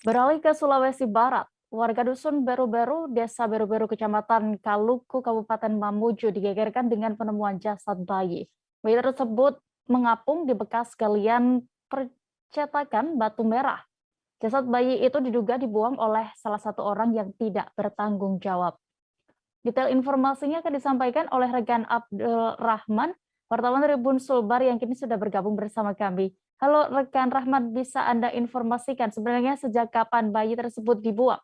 Beralih ke Sulawesi Barat, warga dusun Beru-Beru, Desa Beru-Beru, Kecamatan Kaluku, Kabupaten Mamuju digegerkan dengan penemuan jasad bayi. Bayi tersebut mengapung di bekas galian percetakan batu merah. Jasad bayi itu diduga dibuang oleh salah satu orang yang tidak bertanggung jawab. Detail informasinya akan disampaikan oleh rekan Abdul Rahman, wartawan Tribun Sulbar yang kini sudah bergabung bersama kami. Halo rekan Rahman, bisa Anda informasikan sebenarnya sejak kapan bayi tersebut dibuang?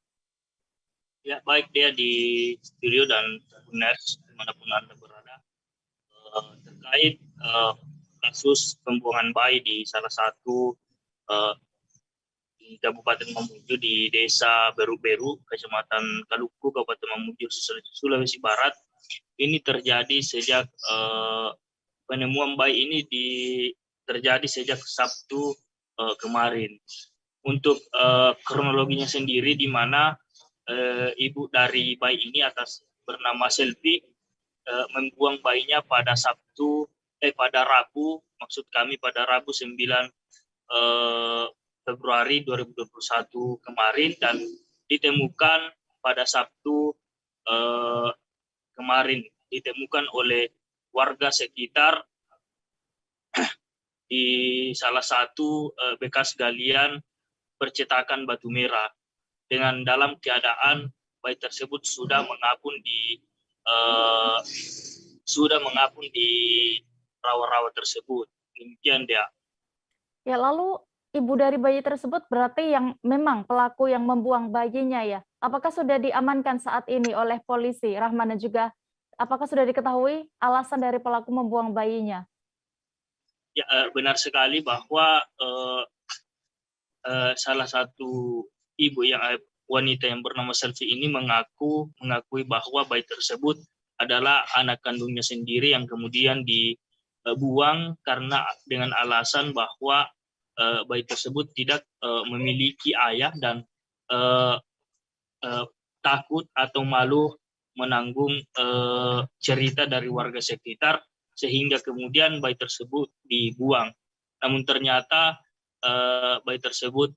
Ya, baik dia di studio dan UNES dimanapun Anda berada terkait kasus pembuangan bayi di salah satu di Kabupaten Mamuju di Desa Beru-Beru, Kecamatan Kaluku, Kabupaten Mamuju, Sulawesi Barat. Ini terjadi sejak penemuan bayi ini terjadi sejak Sabtu kemarin. Untuk kronologinya sendiri, di mana ibu dari bayi ini atas bernama Selvi membuang bayinya pada Rabu, maksud kami pada Rabu 9 Februari 2021 kemarin, dan ditemukan pada Sabtu kemarin, ditemukan oleh warga sekitar di salah satu bekas galian percetakan batu merah, dengan dalam keadaan bayi tersebut sudah mengapung di rawa-rawa tersebut. Demikian dia. Ya, lalu ibu dari bayi tersebut berarti yang memang pelaku yang membuang bayinya ya? Apakah sudah diamankan saat ini oleh polisi, Rahman, dan juga apakah sudah diketahui alasan dari pelaku membuang bayinya? Ya, benar sekali bahwa salah satu ibu wanita yang bernama Selvi ini mengakui bahwa bayi tersebut adalah anak kandungnya sendiri yang kemudian dibuang karena dengan alasan bahwa bayi tersebut tidak memiliki ayah dan takut atau malu menanggung cerita dari warga sekitar, sehingga kemudian bayi tersebut dibuang. Namun ternyata bayi tersebut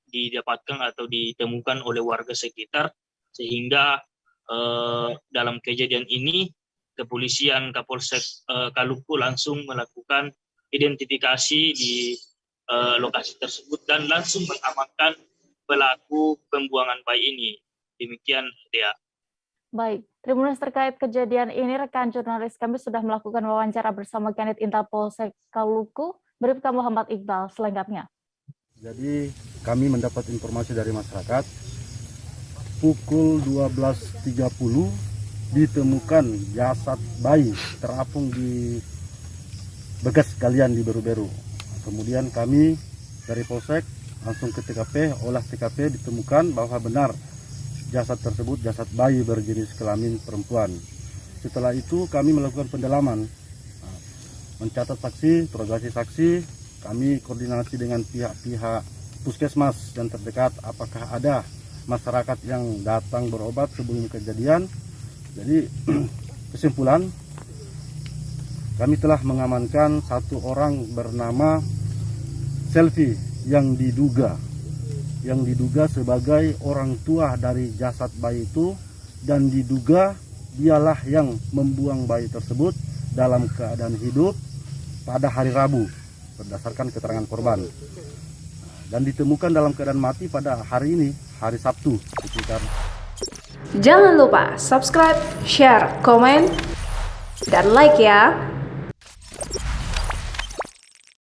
didapatkan atau ditemukan oleh warga sekitar, sehingga dalam kejadian ini kepolisian Kapolsek Kaluku langsung melakukan identifikasi di lokasi tersebut dan langsung mengamankan pelaku pembuangan bayi ini. Demikian dia. Baik, Tribuners, terkait kejadian ini rekan jurnalis kami sudah melakukan wawancara bersama Kanit Intel Polsek Kaluku. Bribka Muhammad Iqbal selengkapnya. Jadi kami mendapat informasi dari masyarakat pukul 12.30 ditemukan jasad bayi terapung di bekas galian di Beru-Beru. Kemudian kami dari Polsek langsung ke TKP, olah TKP, ditemukan bahwa benar jasad tersebut jasad bayi berjenis kelamin perempuan. Setelah itu kami melakukan pendalaman, mencatat saksi, interogasi saksi, kami koordinasi dengan pihak-pihak puskesmas yang terdekat apakah ada masyarakat yang datang berobat sebelum kejadian. Jadi kesimpulan, kami telah mengamankan satu orang bernama Selvi yang diduga sebagai orang tua dari jasad bayi itu, dan diduga dialah yang membuang bayi tersebut dalam keadaan hidup pada hari Rabu berdasarkan keterangan korban, dan ditemukan dalam keadaan mati pada hari ini, hari Sabtu sekitar. Jangan lupa subscribe, share, komen, dan like ya.